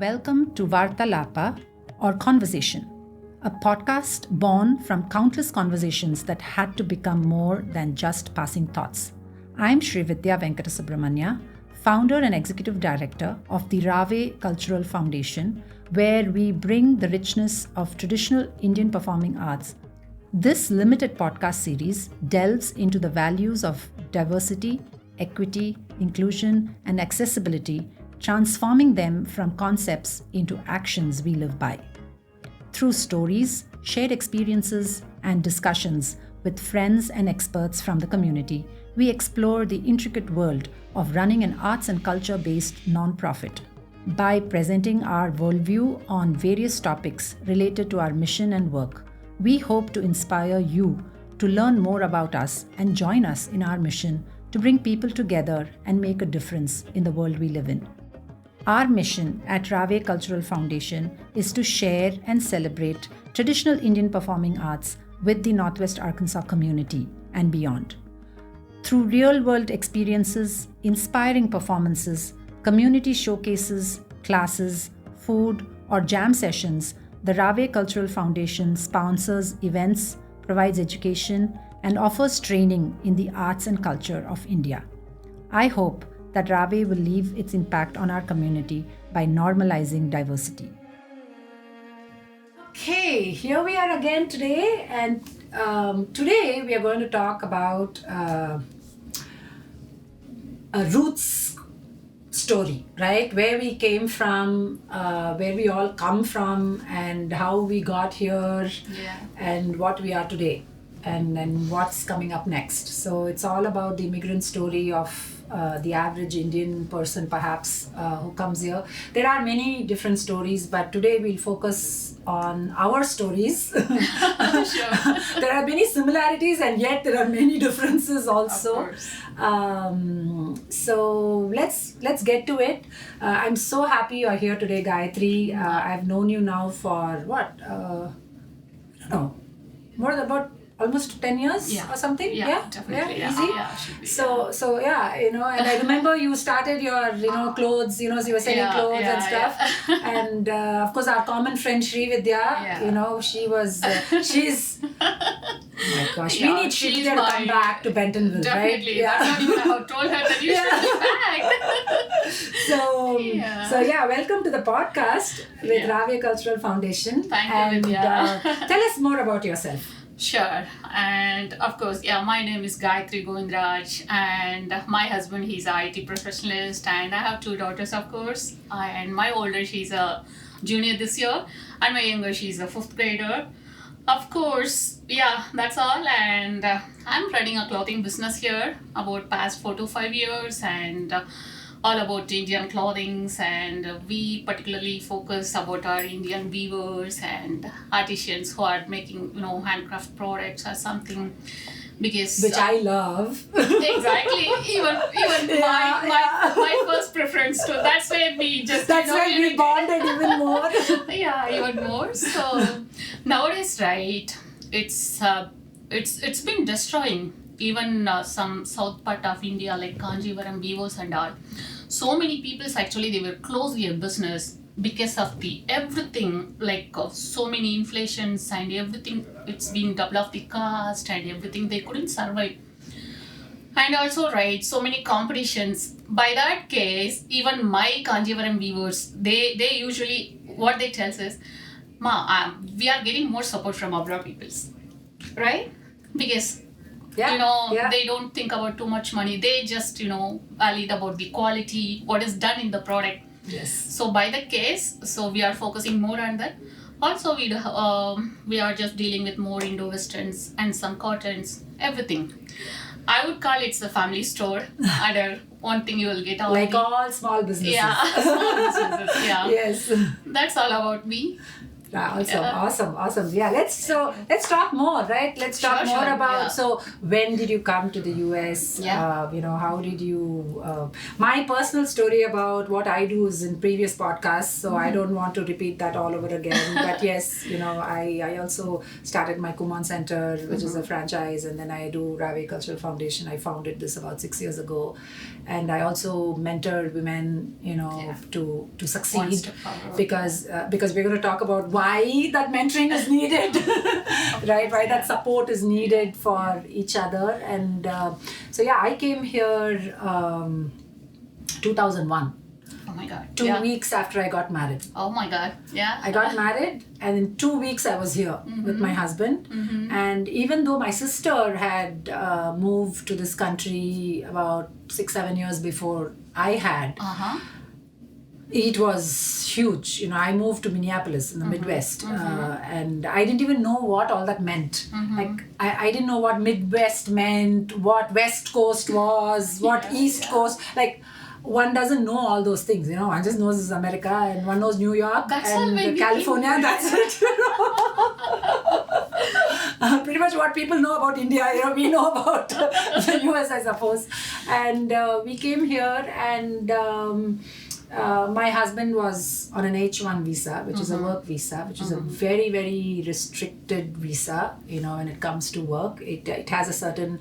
Welcome to Vartalapa or Conversation, a podcast born from countless conversations that had to become more than just passing thoughts. I'm Srividya Venkatasubramanya, founder and executive director of the Rave Cultural Foundation, where we bring the richness of traditional Indian performing arts. This limited podcast series delves into the values of diversity, equity, inclusion, and accessibility, transforming them from concepts into actions we live by. Through stories, shared experiences, and discussions with friends and experts from the community, we explore the intricate world of running an arts and culture-based nonprofit. By presenting our worldview on various topics related to our mission and work, we hope to inspire you to learn more about us and join us in our mission to bring people together and make a difference in the world we live in. Our mission at Rave Cultural Foundation is to share and celebrate traditional Indian performing arts with the Northwest Arkansas community and beyond. Through real-world experiences, inspiring performances, community showcases, classes, food, or jam sessions, the Rave Cultural Foundation sponsors events, provides education, and offers training in the arts and culture of India. I hope that Rave will leave its impact on our community by normalizing diversity. Okay, here we are again today, and today we are going to talk about a roots story, right? Where we came from, where we all come from, and how we got here, and what we are today, and what's coming up next. So it's all about the immigrant story of the average Indian person, perhaps, who comes here. There are many different stories, but today we'll focus on our stories. Sure. There are many similarities, and yet there are many differences also. Of course. So let's get to it. I'm so happy you're here today, Gayatri. I've known you now for what? More than about almost 10 years or something. Definitely. Easy. Should be, So yeah, and I remember you started your clothes, so you were selling clothes and stuff. And of course our common friend Srividya, she's oh my gosh, we need Srividya to come back to Bentonville, definitely. right? That's what I told her that you should be back. So welcome to the podcast with Rave Cultural Foundation. Thank you, Vidya. Tell us more about yourself. Sure. And of course, my name is Gayatri Govindraj, and my husband, he's an IT professionalist, and I have two daughters, of course. And my older, she's a junior this year, and my younger, she's a 5th grader. Of course, that's all. And I'm running a clothing business here about past 4 to 5 years, and all about Indian clothings, and we particularly focus about our Indian weavers and artisans who are making handcraft products or something, because which I love. Exactly. Even my first preference too. That's where we just we bonded even more. Even more. So nowadays, right, it's been destroying even some south part of India, like Kanjivaram weavers and all. So many people actually, they were close their business because of the everything, like so many inflations and everything. It's been double of the cost and everything. They couldn't survive. And also, right, so many competitions. By that case, even my Kanjivaram weavers, they usually, what they tell us is, we are getting more support from abroad peoples, right? Because they don't think about too much money. They just, valid about the quality, what is done in the product. Yes. So by the case, so we are focusing more on that. Also, we are just dealing with more Indo-Westerns and some cottons, everything. I would call it a family store. Either one thing you will get out. Like all small businesses. Yeah, small businesses. Yeah. Yes. That's all about me. Awesome. Yeah, let's talk more, right? Let's talk more about. Yeah. So, when did you come to the US? Yeah. How did you? My personal story about what I do is in previous podcasts, so I don't want to repeat that all over again. But yes, I also started my Kumon Center, which is a franchise, and then I do Rave Cultural Foundation. I founded this about 6 years ago, and I also mentor women, to succeed, because we're going to talk about why that mentoring is needed, right? Why that support is needed for each other. And I came here 2001. Oh my God. 2 weeks after I got married. Oh my God. Yeah. I got married, and in 2 weeks I was here with my husband. And even though my sister had moved to this country about 6-7 years before I had, it was huge. I moved to Minneapolis in the Midwest, and I didn't even know what all that meant. Like, I didn't know what Midwest meant, what West Coast was, what East Coast. Like, one doesn't know all those things. One just knows it's America, and one knows New York and California. That's it. Pretty much what people know about India, we know about the US, I suppose. And we came here, and my husband was on an H1 visa, which is a work visa, which is a very, very restricted visa, when it comes to work. It has a certain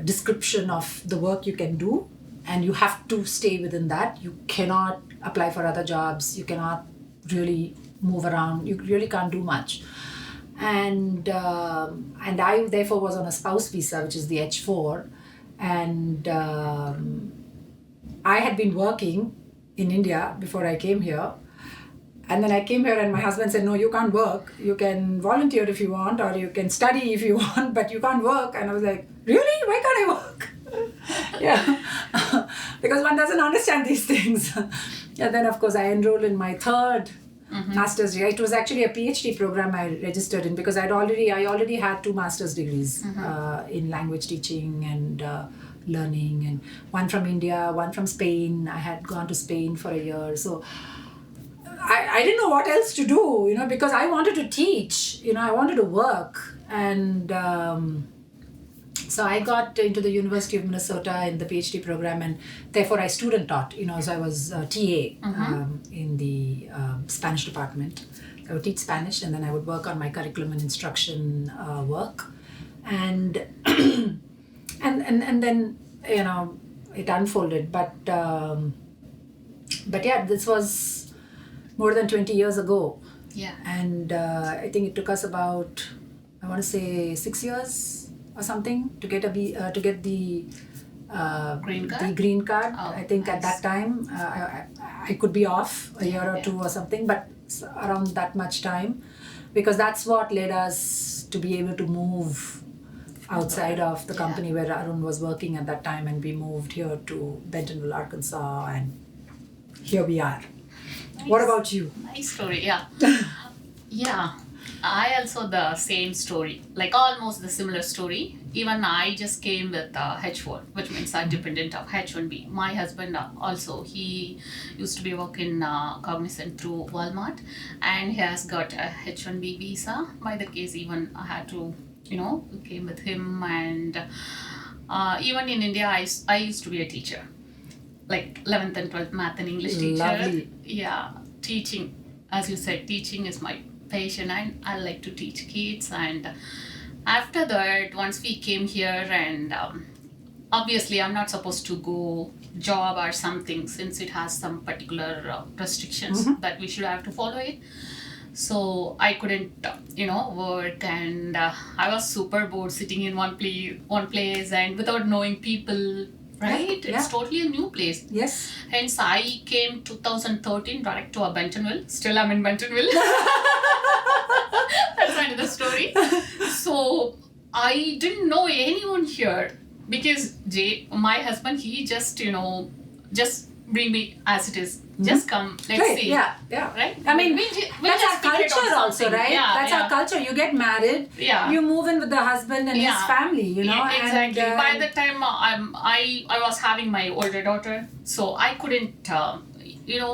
description of the work you can do, and you have to stay within that. You cannot apply for other jobs. You cannot really move around. You really can't do much. And I therefore was on a spouse visa, which is the H4. And I had been working in India before I came here. And then I came here, and my husband said, no, you can't work. You can volunteer if you want, or you can study if you want, but you can't work. And I was like, really? Why can't I work? Because one doesn't understand these things. And then, of course, I enrolled in my third master's degree. It was actually a PhD program I registered in, because I already had 2 master's degrees in language teaching and learning, and one from India, one from Spain. I had gone to Spain for a year. So I didn't know what else to do, because I wanted to teach, I wanted to work. And so I got into the University of Minnesota in the PhD program, and therefore I student taught, so I was TA in the Spanish department. I would teach Spanish, and then I would work on my curriculum and instruction work. And and then, it unfolded. But yeah, this was more than 20 years ago. Yeah. And I think it took us about, I want to say 6 years or something to get the green card. The green card. Oh, I think at that time I could be off a year or two or something, but around that much time, because that's what led us to be able to move outside of the company where Arun was working at that time, and we moved here to Bentonville, Arkansas, and here we are. Nice. What about you? Nice story, yeah. Yeah, I also the same story, like almost the similar story. Even I just came with H4, which means I'm dependent of H1B. My husband also, he used to be working Cognizant through Walmart, and he has got a H1B visa. By the case, even I had to, came with him. And even in India, I used to be a teacher, like 11th and 12th math and English teacher. Lovely. Yeah, teaching, as you said, teaching is my passion, and I like to teach kids. And after that, once we came here, and obviously I'm not supposed to go job or something, since it has some particular restrictions that we should have to follow it. So I couldn't work, and I was super bored sitting in one place and without knowing people. Right? Yeah. It's totally a new place. Yes. Hence, I came 2013 direct to Bentonville. Still, I'm in Bentonville. That's another story. So, I didn't know anyone here, because my husband, he just bring me as it is. Just come, let's see. Yeah. Right? I mean, that's our figure it out culture also, something. right? Yeah, that's our culture. You get married, you move in with the husband and his family, Yeah, exactly. And, by the time I was having my older daughter, so I couldn't,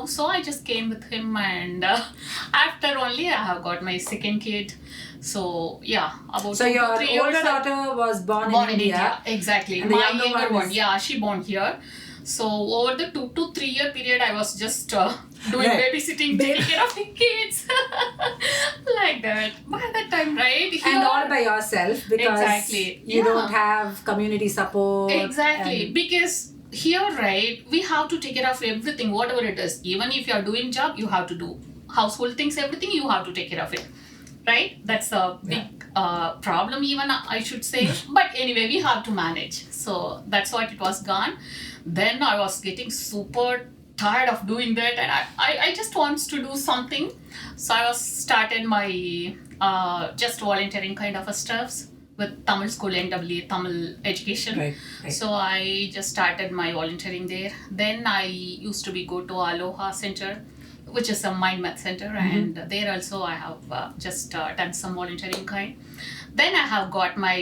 So I just came with him, and after only I have got my second kid. So yeah, about So 2 your to 3 years. older daughter was born in India. Exactly. And the My younger younger one one, is- she born here. So over the 2 to 3 year period, I was just doing Right. babysitting, taking care of the kids, like that. By that time, right? And all by yourself, because Exactly. you Yeah. don't have community support. Exactly, and- because here, right, we have to take care of everything, whatever it is. Even if you are doing job, you have to do household things, everything, you have to take care of it, right? That's a big problem, even I should say. But anyway, we have to manage. So that's what it was gone. Then I was getting super tired of doing that, and I just wants to do something. So I was started my just volunteering kind of a stuffs with Tamil school, NWA, Tamil education. Right. So I just started my volunteering there. Then I used to go to Aloha Center, which is a mind math center, and there also I have just done some volunteering kind. Then I have got my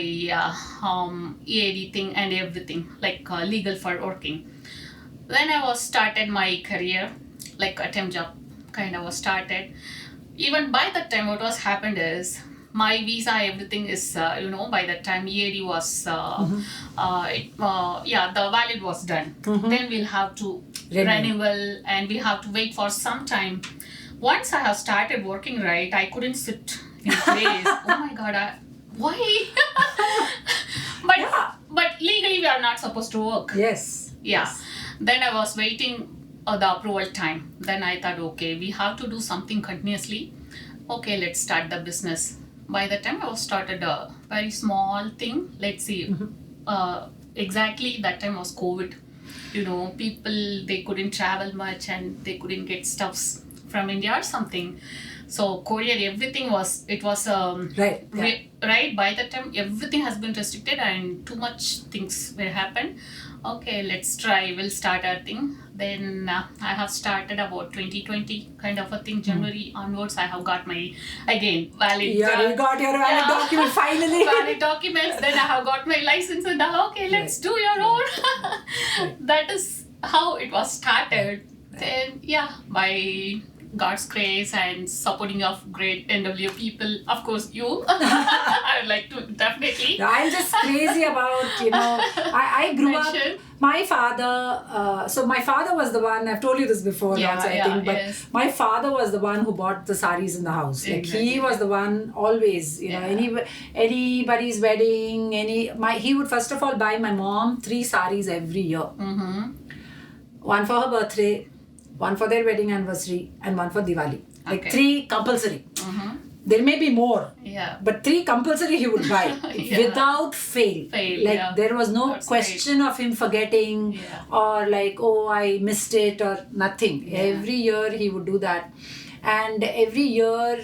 EAD thing and everything, like legal for working. Then I was started my career, like a temp job kind of was started. Even by that time, what was happened is my visa, everything is, by that time EAD was, the valid was done. Then we'll have to renewal, and we have to wait for some time. Once I have started working, right, I couldn't sit in place. Oh my God, why? But legally we are not supposed to work. Yes. Yeah. Yes. Then I was waiting the approval time. Then I thought, okay, we have to do something continuously. Okay, let's start the business. By the time I was started a very small thing, let's see, exactly that time was COVID. People, they couldn't travel much and they couldn't get stuffs from India or something. So courier, everything was, it was Right. right. By the time everything has been restricted and too much things will happen. Okay, let's try. We'll start our thing. Then I have started about 2020 kind of a thing. January onwards, I have got my again valid. Yeah, you got your valid document finally. Valid documents. Then I have got my license, and now okay, let's do your own. That is how it was started. Then by God's grace and supporting of great NW people, of course you. I would like to definitely. I'm just crazy about, I grew Mention. up, my father, so my father was the one, I've told you this before also, I think, but yes. my father was the one who bought the sarees in the house. Like Exactly. he was the one always, anybody's wedding, he would first of all buy my mom 3 sarees every year. One for her birthday, one for their wedding anniversary, and one for Diwali. Like 3 compulsory. There may be more, Yeah. but 3 compulsory he would buy without fail. Like there was no That's question of him forgetting or like, oh, I missed it or nothing. Every year he would do that. And every year,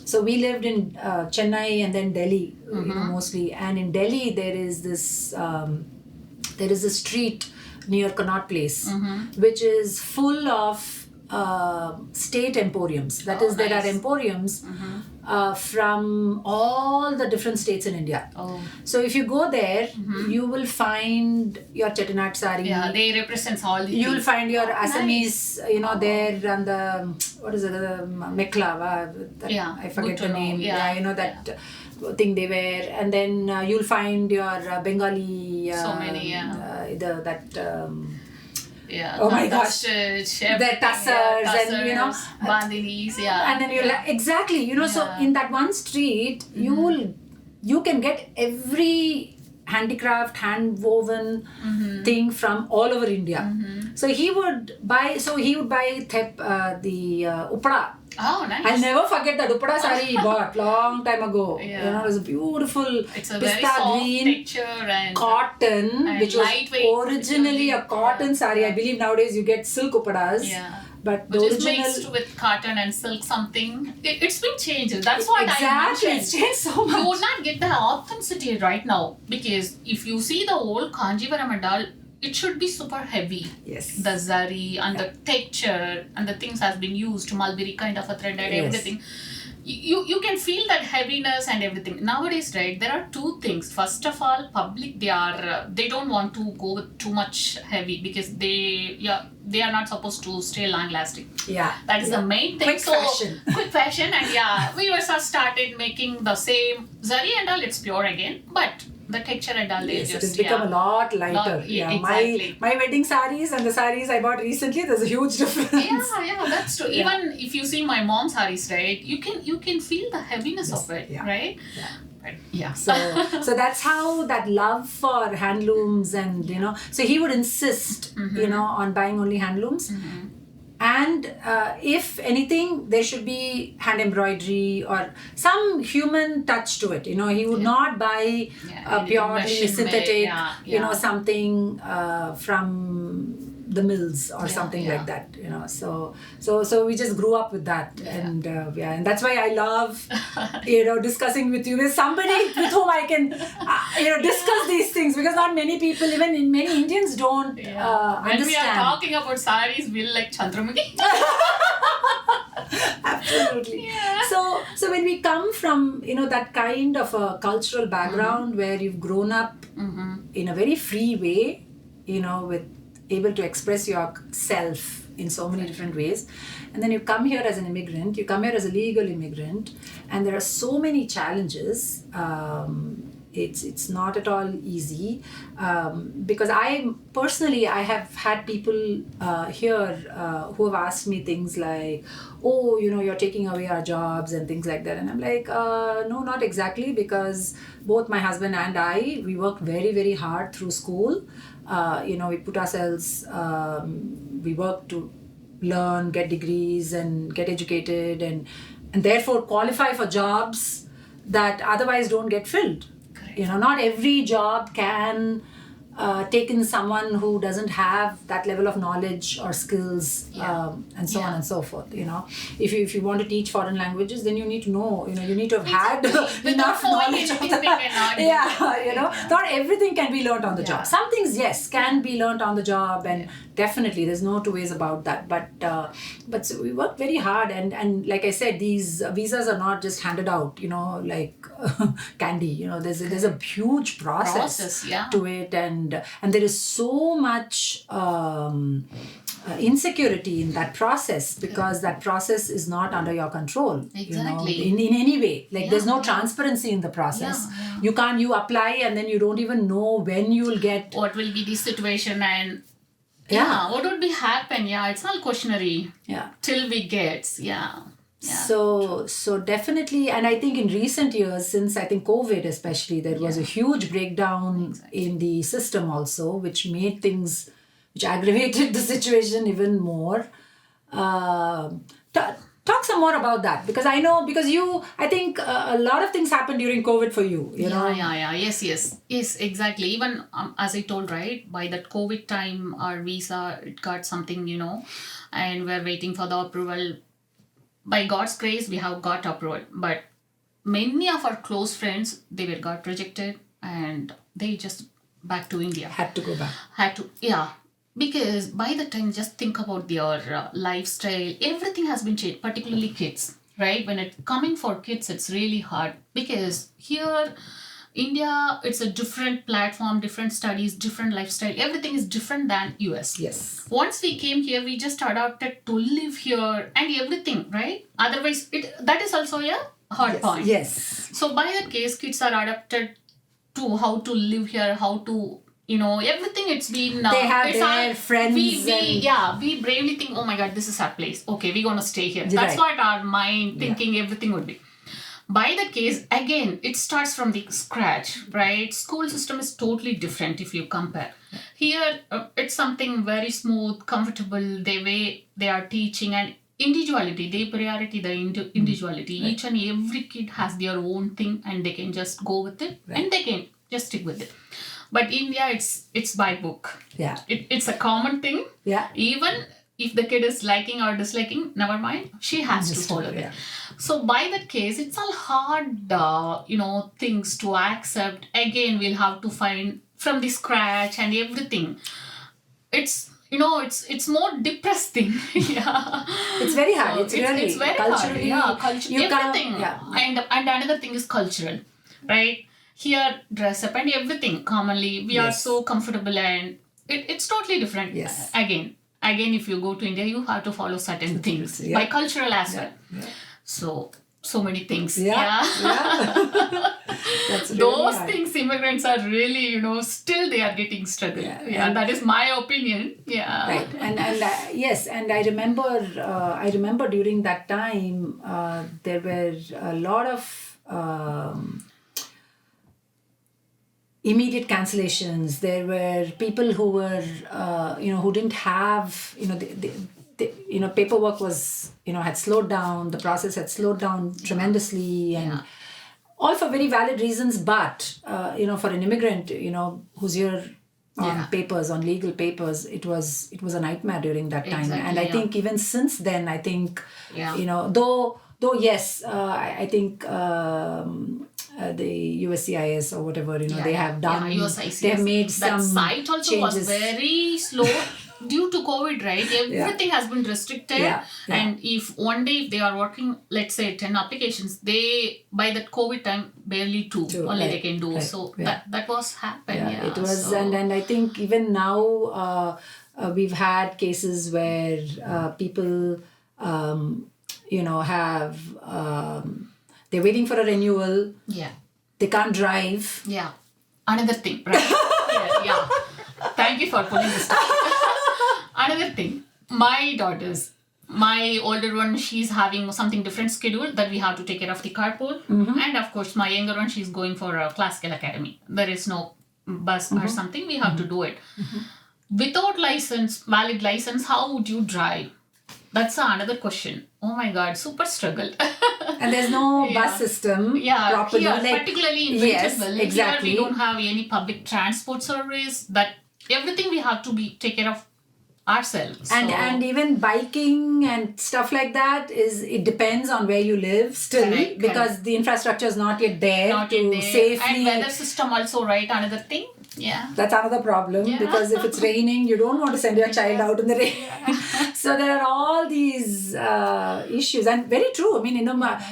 so we lived in Chennai and then Delhi, mostly. And in Delhi there is this street near Connaught Place, which is full of state emporiums. That is, there are emporiums from all the different states in India. Oh. So if you go there, you will find your Chettinad saree. Yeah, they represent all the You will things. find your Assamese, nice. there and the, what is it, the Mekla, I forget good the to name. know. Yeah. That thing they wear. And then you'll find your Bengali, So many, oh my gosh. The tassers and, bandinis, and then you'll exactly, so in that one street, you can get every handicraft, hand woven thing from all over India. So he would buy the upada. Oh, nice. I'll never forget that upada saree he bought long time ago. Yeah. It was a beautiful It's a pista very soft green texture and cotton, and which was lightweight. originally a cotton saree. I believe nowadays you get silk upadas. Yeah. But the Which is original, mixed with cotton and silk something. It's been changed. That's what exactly, I it's mentioned. changed so much. You would not get the authenticity right now, because if you see the old Kanjivaram and all, it should be super heavy. Yes. The zari and the texture and the things has been used, mulberry kind of a thread and everything. You can feel that heaviness and everything. Nowadays, right, there are 2 things. First of all, public, they don't want to go with too much heavy, because they they are not supposed to stay long lasting. Yeah. That is the main thing. Quick fashion. Quick fashion, and we also started making the same zari and all. It's pure again, but the texture and all, they Yes, just it has become a lot lighter. Exactly. My wedding sarees and the sarees I bought recently, there's a huge difference. Yeah, that's true. Yeah. Even if you see my mom's sarees, right, you can feel the heaviness of it, right? Yeah. But, yeah. So that's how that love for handlooms and so he would insist on buying only handlooms. And if anything, there should be hand embroidery or some human touch to it. He would not buy purely synthetic, something from the mills or something like that. So we just grew up with that, and that's why I love discussing with you. With somebody with whom I can discuss these things, because not many people, even in many Indians, don't understand. When we are talking about sarees, we'll like Chandramukhi. Absolutely. Yeah. So when we come from that kind of a cultural background where you've grown up in a very free way, with able to express yourself in so many different ways, and then you come here as an immigrant, you come here as a legal immigrant, and there are so many challenges. It's not at all easy, because I have had people here who have asked me things like, oh, you're taking away our jobs and things like that, and I'm like, no, not exactly, because both my husband and I, we worked very, very hard through school. We put ourselves, we work to learn, get degrees and get educated, and therefore qualify for jobs that otherwise don't get filled. Not every job can take in someone who doesn't have that level of knowledge or skills, and so on and so forth. If you want to teach foreign languages, then you need to know, you need to have had enough knowledge of that. Not everything can be learnt on the job. Some things, yes, can be learnt on the job, and definitely there's no two ways about that. But so we work very hard, and like I said, these visas are not just handed out, like candy. There's a huge process to it, and there is so much insecurity in that process, because that process is not under your control. Exactly. In any way, like there's no transparency in the process. You apply, and then you don't even know when you will get, what will be the situation, and what would be happen. It's all cautionary till we get So definitely, and I think in recent years, since I think COVID especially, there was a huge breakdown in the system also, which aggravated the situation even more. Talk some more about that, because I know, I think a lot of things happened during COVID for you, Yes, exactly. Even as I told, right, by that COVID time, our visa, it got something, and we're waiting for the approval. By God's grace, we have got approval, but many of our close friends, they got rejected, and they just back to India. Had to go back. Because by the time, just think about their lifestyle, everything has been changed, particularly kids, right? When it's coming for kids, it's really hard, because here, India, it's a different platform, different studies, different lifestyle. Everything is different than US. Yes. Once we came here, we just adapted to live here and everything, right? Otherwise, that is also a hard point. Yes. So by that case, kids are adapted to how to live here, how to, everything. It's been... they have their friends. We bravely think, oh my God, this is our place. Okay, we're going to stay here. That's what our mind thinking everything would be. By the case, again, it starts from the scratch, right? School system is totally different if you compare. Here, it's something very smooth, comfortable, the way they are teaching, and individuality, they priority the individuality. Right. Each and every kid has their own thing, and they can just go with it, and they can just stick with it. But India, it's by book. Yeah. It's a common thing. Yeah. Even if the kid is liking or disliking, never mind, she has to follow it. So by that case, it's all hard, things to accept. Again, we'll have to find from the scratch and everything. It's more depressing. It's very hard. It's very culturally hard. Everything. And another thing is cultural, right? Here, dress up and everything. Commonly, we are so comfortable, and it's totally different. Yes. Again. again, if you go to India, you have to follow certain things by cultural as well. So many things. Yeah. That's really Those hard. things immigrants are really, still they are getting struggle. Yeah, that is my opinion. Yeah. Right, and yes, and I remember during that time there were a lot of immediate cancellations. There were people who were who didn't have paperwork was had slowed down. The process had slowed down tremendously, and all for very valid reasons. But for an immigrant, who's here on papers, on legal papers, it was a nightmare during that time. Exactly, and I think even since then, I think though yes, I think the USCIS or whatever they have done. USCIS. They have made that some site also changes. was very slow. Due to COVID, right? Everything has been restricted. And if one day if they are working, let's say 10 applications, they by that COVID time barely two only they can do. That was happened. It was, and I think even now we've had cases where people have they're waiting for a renewal. They can't drive. Another thing, right? Thank you for pulling this up. Another thing, my daughters, my older one, she's having something different schedule that we have to take care of the carpool. And of course, my younger one, she's going for a classical academy. There is no bus or something. We have to do it. Without valid license, how would you drive? That's another question. Oh my God, super struggle. And there's no bus system properly. Here, particularly in Winterville, exactly. Here we don't have any public transport service. That everything we have to take care of ourselves. And even biking and stuff like that it depends on where you live still, because the infrastructure is not yet there safely. And weather system also, right? Another thing. That's another problem, because if it's raining, you don't want to send your child out in the rain. So there are all these issues, and very true. I mean,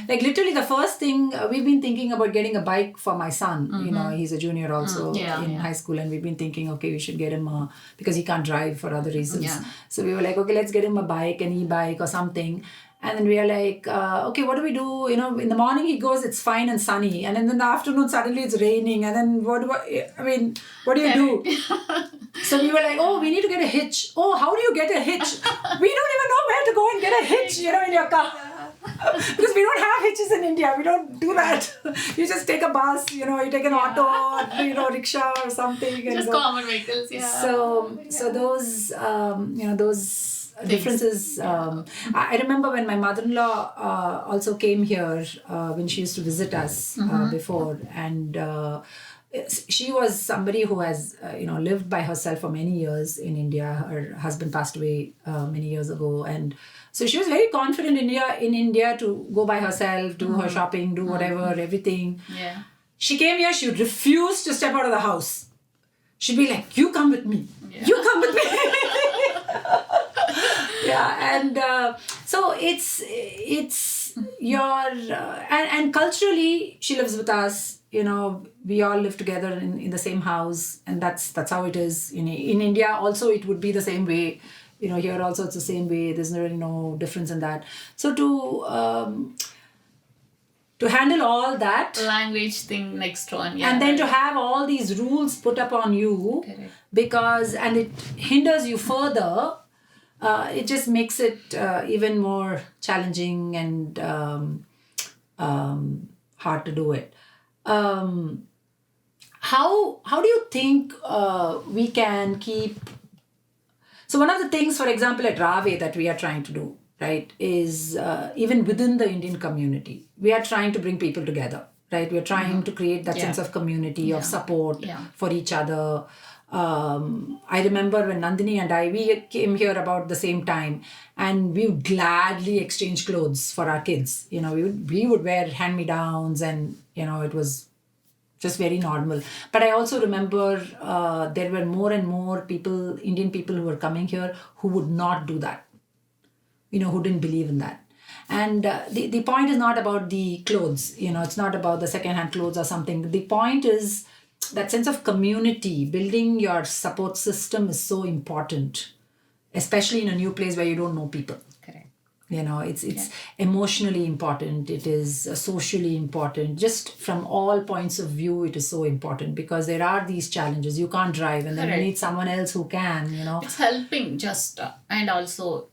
like literally the first thing we've been thinking about getting a bike for my son. He's a junior also in high school, and we've been thinking, okay, we should get him because he can't drive for other reasons. So we were like, okay, let's get him a bike, an e-bike or something. And then we are like, okay, what do we do? In the morning he goes, it's fine and sunny. And then in the afternoon, suddenly it's raining. And then what do you do? So we were like, oh, we need to get a hitch. Oh, how do you get a hitch? We don't even know where to go and get a hitch, in your car. Because we don't have hitches in India. We don't do that. You just take a bus, you take an auto, or, rickshaw or something. Just common vehicles, So those, those differences. I remember when my mother-in-law also came here when she used to visit us before, and she was somebody who has lived by herself for many years in India. Her husband passed away many years ago, and so she was very confident in India to go by herself, do her shopping, do whatever, everything. She came here, she would refuse to step out of the house. She'd be like, you come with me. You come with me. And so it's your and culturally she lives with us. We all live together in the same house, and that's how it is. In India also it would be the same way. Here also it's the same way. There's really no difference in that. So to handle all that language thing next one, and then to have all these rules put up on you, and it hinders you further. It just makes it even more challenging and hard to do it. How do you think we can keep... So one of the things, for example, at Rave that we are trying to do, right, is even within the Indian community, we are trying to bring people together, right? We are trying to create that sense of community, of support for each other. I remember when Nandini and we came here about the same time, and we would gladly exchange clothes for our kids. We would wear hand-me-downs, and it was just very normal. But I also remember there were more and more people, Indian people, who were coming here who would not do that, who didn't believe in that. And the point is not about the clothes, it's not about the second-hand clothes or something. The point is that sense of community, building your support system is so important. especially in a new place where you don't know people. Correct. It's emotionally important. It is socially important. Just from all points of view, it is so important because there are these challenges. You can't drive, and then you need someone else who can. It's helping just and also,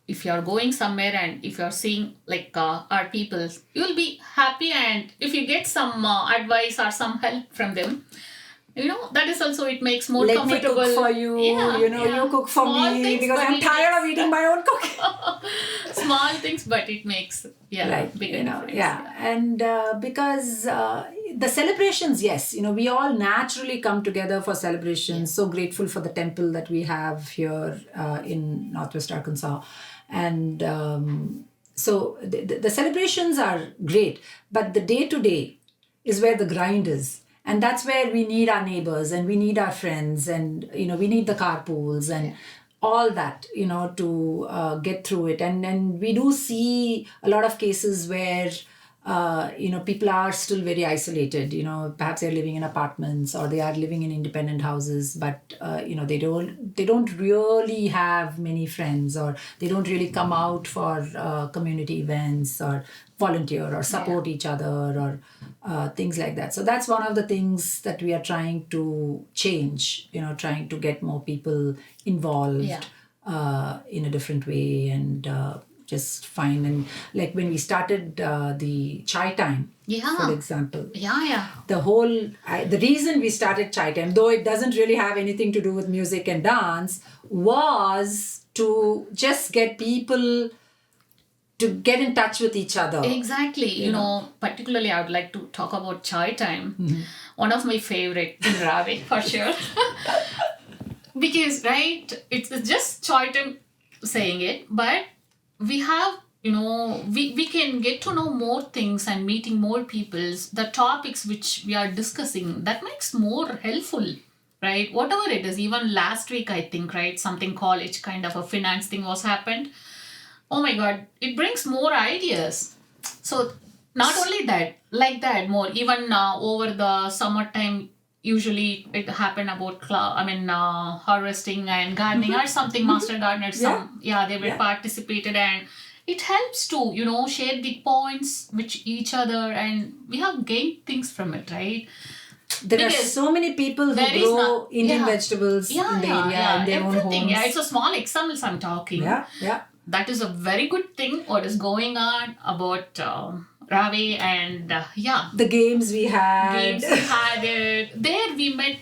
if you're going somewhere and if you're seeing like our people, you'll be happy, and if you get some advice or some help from them, that is also, it makes more comfortable. Let me cook for you. You cook for Small me things, because but I'm it tired of makes- eating my own cooking. Small things, but it makes bigger difference. And because the celebrations, yes, we all naturally come together for celebrations. So grateful for the temple that we have here in Northwest Arkansas. And so the celebrations are great, but the day-to-day is where the grind is. And that's where we need our neighbors and we need our friends and, we need the carpools and all that, to get through it. And we do see a lot of cases where, people are still very isolated. Perhaps they're living in apartments or they are living in independent houses, but, they don't really have many friends, or they don't really come out for community events or volunteer or support each other or things like that. So that's one of the things that we are trying to change, trying to get more people involved in a different way and just find. And like when we started the chai time, for example. The reason we started chai time, though it doesn't really have anything to do with music and dance, was to just get people to get in touch with each other. Exactly. Particularly I would like to talk about chai time. Mm-hmm. One of my favorite in Ravi, for sure. Because, it's just chai time saying it, but we have, we can get to know more things and meeting more people. The topics which we are discussing, that makes more helpful, right? Whatever it is, even last week, I think, something college kind of a finance thing was happened. Oh my God, it brings more ideas. So not only that, like that more, even over the summertime, usually it happened about harvesting and gardening or something, master gardeners, they were participated, and it helps to, share the points with each other, and we have gained things from it, right? There are so many people who grow Indian vegetables in the area, in their own homes. Yeah, it's a small examples I'm talking. Yeah. That is a very good thing, what is going on about Ravi and the games we had. There we met,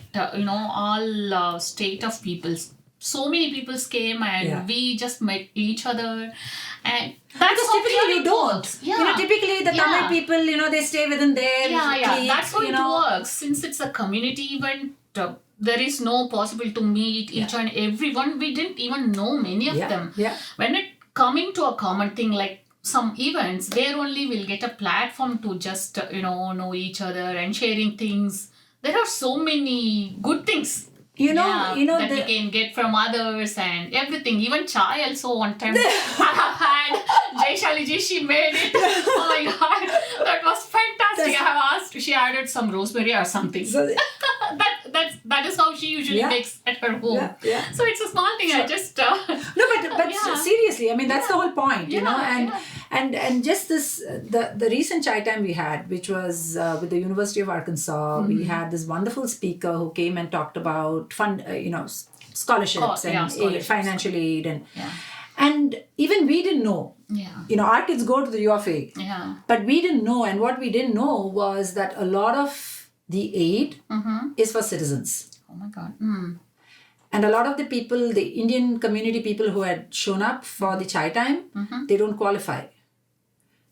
all state of peoples. So many peoples came and we just met each other. And that's because typically you don't. Typically the Tamil people, they stay within their clique, that's how it works. Since it's a community event, there is no possible to meet each and everyone. We didn't even know many of them. When it coming to a common thing like some events, there only we'll get a platform to just know each other and sharing things. There are so many good things. That we can get from others and everything. Even chai also one time I have had. Jaishali ji, she made it. Oh my God, that was fantastic. I have asked, she added some rosemary or something. So, that is how she usually makes at her home. So it's a small thing. Sure. I just no, but seriously, I mean that's the whole point, and just this the recent chai time we had, which was with the University of Arkansas. We had this wonderful speaker who came and talked about scholarships and financial aid and even we didn't know. Our kids go to the U of A, but we didn't know, and what we didn't know was that a lot of the aid is for citizens. Oh my God. And a lot of the people, the Indian community people who had shown up for the chai time, they don't qualify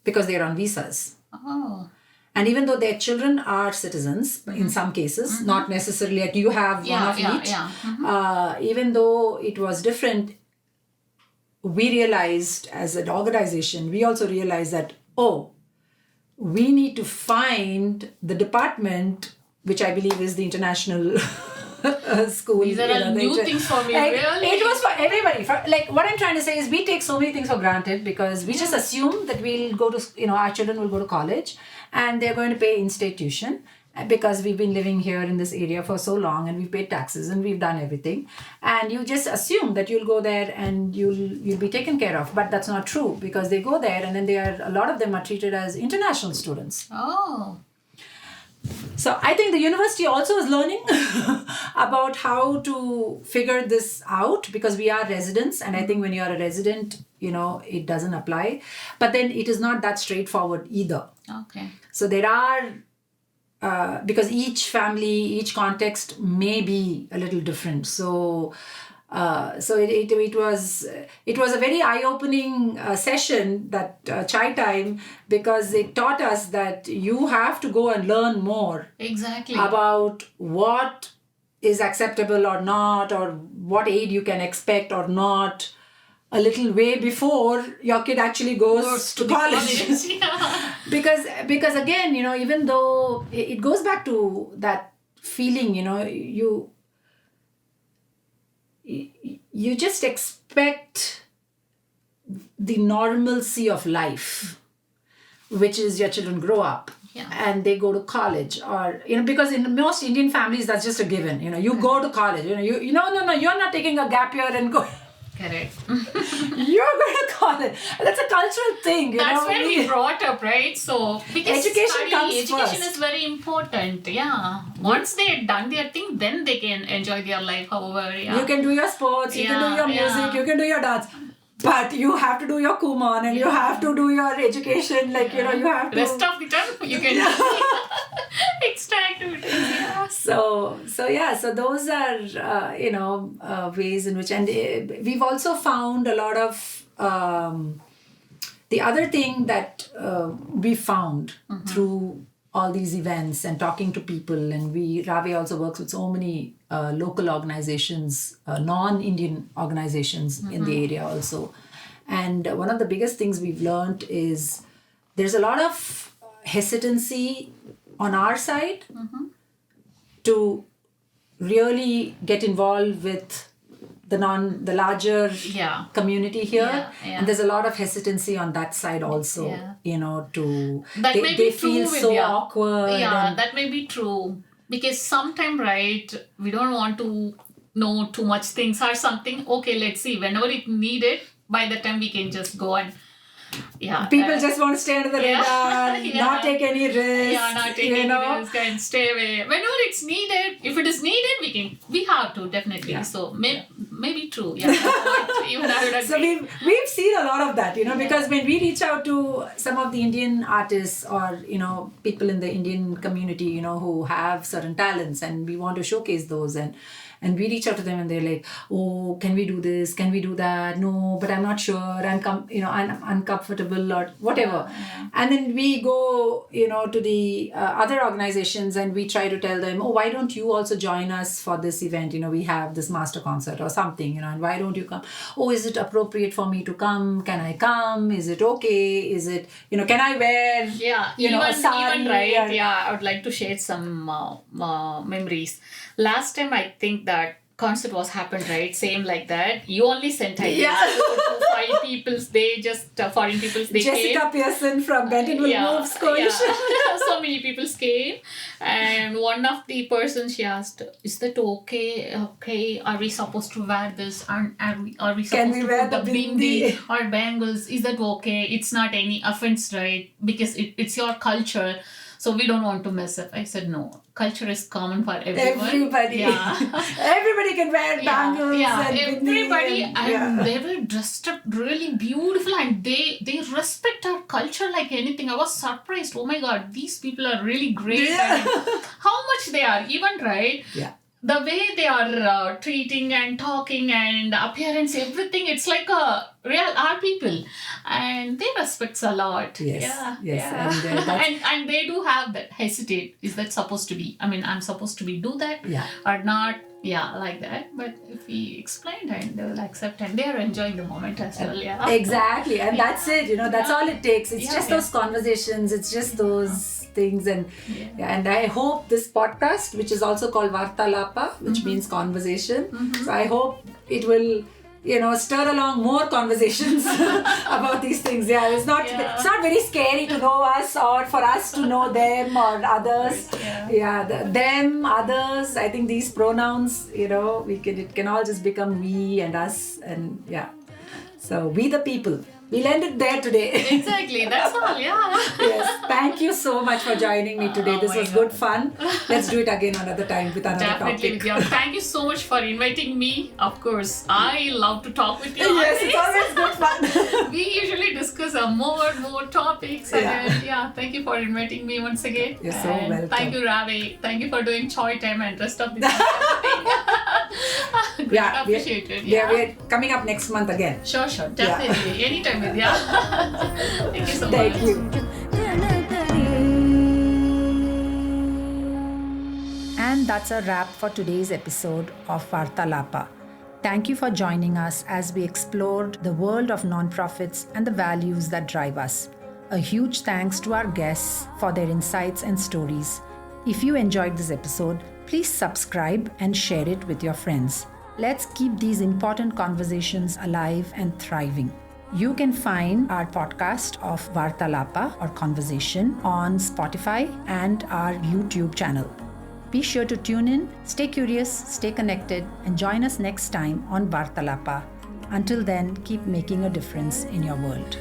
because they're on visas. Oh. And even though their children are citizens, in some cases, not necessarily like you have one of each, even though it was different, we realized as an organization, we also realized that, we need to find the department, which I believe is the International school. These are all new things for me, like, really. It was for everybody. Like what I'm trying to say is we take so many things for granted because we just assume that we'll go to, our children will go to college and they're going to pay in-state tuition because we've been living here in this area for so long and we've paid taxes and we've done everything. And you just assume that you'll go there and you'll be taken care of. But that's not true because they go there and then a lot of them are treated as international students. Oh. So I think the university also is learning about how to figure this out because we are residents. And I think when you are a resident, it doesn't apply. But then it is not that straightforward either. Okay. So there are, because each family, each context may be a little different. So it was a very eye-opening session, that chai time, because it taught us that you have to go and learn more Exactly about what is acceptable or not, or what aid you can expect or not, a little way before your kid actually goes to college. Yeah. because again, even though it goes back to that feeling, you just expect the normalcy of life, which is your children grow up and they go to college, or because in most Indian families that's just a given. You go to college. No, you're not taking a gap year and go. Correct. You're going to college. That's a cultural thing. That's where we brought up, right? So because education first. is very important. Yeah. Once they're done their thing, then they can enjoy their life. However, you can do your sports, you can do your music, you can do your dance. But you have to do your Kumon and you have to do your education. Like, you have to... Rest of the time, you can do extra activities. Yeah. So those are, ways in which... And we've also found a lot of... the other thing that we found through all these events and talking to people, and Ravi also works with so many local organizations, non-Indian organizations in the area also. And one of the biggest things we've learned is there's a lot of hesitancy on our side to really get involved with the larger community here, and there's a lot of hesitancy on that side also. They feel so awkward. Yeah, that may be true, because sometimes, right, we don't want to know too much things or something. Okay, let's see. Whenever it needed, by the time we can just go and people just want to stay under the radar, not take any risk. Yeah, not take any risk and stay away. Whenever it's needed, if it is needed, we have to, definitely. Yeah. So maybe true. Yeah. Even I would agree. So we've seen a lot of that, because when we reach out to some of the Indian artists or, people in the Indian community, who have certain talents, and we want to showcase those, and we reach out to them and they're like, oh, can we do this? Can we do that? No, but I'm not sure. I'm uncomfortable or whatever. Yeah. And then we go, to the other organizations and we try to tell them, oh, why don't you also join us for this event? We have this master concert or something, and why don't you come? Oh, is it appropriate for me to come? Can I come? Is it okay? Is it, can I wear, a saree? Even right, I would like to share some memories. Last time, I think that concert was happened, right? Same like that. You only sent ideas. Yeah. Foreign peoples, they Jessica came. Pearson from Benton Will Moves Coalition. Yeah. So many people came. And one of the persons, she asked, is that okay? Okay, are we supposed to wear this? Are we supposed to wear put the bindi or bangles? Is that okay? It's not any offense, right? Because it's your culture. So we don't want to mess up. I said, no. Culture is common for everyone. Everybody. Yeah. Everybody can wear bangles. Yeah, and everybody. And they were dressed up really beautiful, and they respect our culture like anything. I was surprised. Oh my God, these people are really great. Yeah. And how much they are, even, right? Yeah. The way they are treating and talking and appearance, everything, it's like a real art people, and they respect a lot. Yes. Yeah. And they do have that hesitate. Is that supposed to be? I mean, I'm supposed to do that or not? Yeah, like that. But if we explain, and they will accept, and they are enjoying the moment as well. Yeah. Exactly, and that's it. That's all it takes. It's just those conversations. It's just those things. And I hope this podcast, which is also called Vartalapa, which means conversation. So I hope it will, stir along more conversations about these things. Yeah, it's not very scary to know us or for us to know them or others. Them, others. I think these pronouns, it can all just become we and us, and so we the people. We'll end it there today. Exactly, that's all, Yes, thank you so much for joining me today. This was good fun. Let's do it again another time with another Definitely, topic. Thank you so much for inviting me. Of course, I love to talk with you. Yes, it's always good fun. We usually discuss more topics. And thank you for inviting me once again. You're so welcome. Thank you, Ravi. Thank you for doing Choi Time and rest of the appreciated. We're coming up next month again. Sure, definitely. Anytime with you. Thank you so much. Thank you. And that's a wrap for today's episode of Vartalapa. Thank you for joining us as we explored the world of nonprofits and the values that drive us. A huge thanks to our guests for their insights and stories. If you enjoyed this episode, please subscribe and share it with your friends. Let's keep these important conversations alive and thriving. You can find our podcast of Vartalapa or Conversation on Spotify and our YouTube channel. Be sure to tune in, stay curious, stay connected, and join us next time on Vartalapa. Until then, keep making a difference in your world.